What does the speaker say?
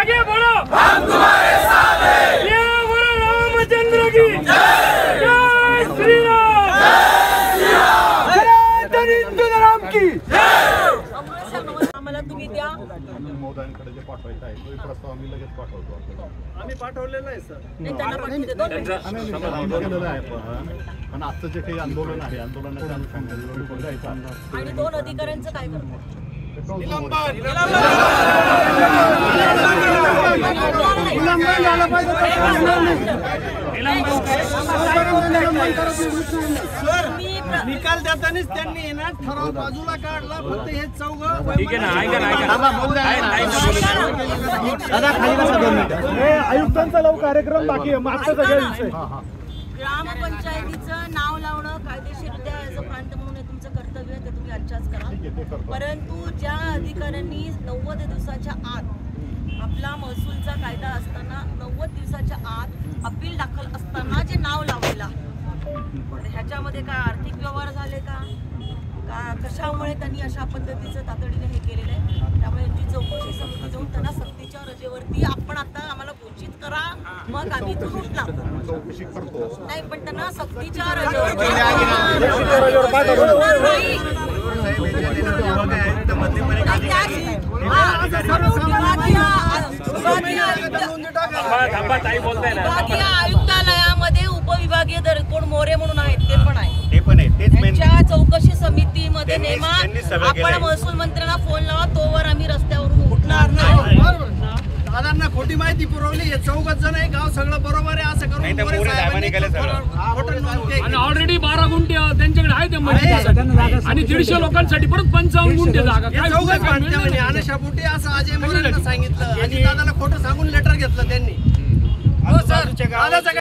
आगे बढ़ो, हम तुम्हारे साथ हैं। ये बोलो रामचंद्र की जय, श्री राम, जय हिंदू राम की जय। आम्हाला तुम्ही द्या। मोदांकडे जे पाठवायचं आहे तो प्रस्ताव आम्ही लगेच पाठवतो। आम्ही पाठवलेला आहे सर। नाही त्यांना पाठवून देतो आहे पण आजचं जे काही आंदोलन आहे आंदोलनाच्या अनुषंगाने जायचं आणि 2 अधिकाऱ्यांचं काय करतो? निकाल देतानाच त्यांनी ना ठराव बाजूला काढला, फक्त हे चौघ आयुक्तांचा लव कार्यक्रम बाकी आहे मागचा सगळ्या विषय। ग्रामपंचायतीचं नाव लावणं कायदेशीररित्या याचं प्रांत म्हणून हे तुमचं कर्तव्य आहे, ते तुम्ही आजच्याच करा। परंतु ज्या अधिकाऱ्यांनी 90 दिवसाच्या आत आपला महसूलचा कायदा असताना 90 दिवसाच्या आत अपील दाखल असताना जे नाव लावलेलं ह्याच्यामध्ये काय आर्थिक व्यवहार झाले का कशामुळे त्यांनी अशा पद्धतीचं तातडीने हे केलेलं आहे? त्यामुळे यांची चौकशी समिती जाऊन त्यांना सक्तीच्या रजेवरती आपण आता आम्हाला घोषित करा, मग आम्ही इथून उठला नाही, पण त्यांना सक्तीच्या रजेवरती आयुक्तालयामध्ये उपविभागीय कोण मोरे म्हणून आहेत ते पण आहे, त्यांच्या चौकशी समितीमध्ये नेमा। आपण महसूल मंत्र्यांना फोन लावा, तोवर आम्ही रस्त्यावरून उठणार नाही। दादांना खोटी माहिती पुरवली, हे 4 जण आहे, गाव सगळं बरोबर आहे असं करून ऑलरेडी 12 गुंठे त्यांच्याकडे आहे आणि 150 लोकांसाठी परत 55 गुंठे जागा अनशापोटी असं अजय मोरेंना सांगितलं आणि दादाला खोटं सांगून लेटर घेतलं त्यांनी।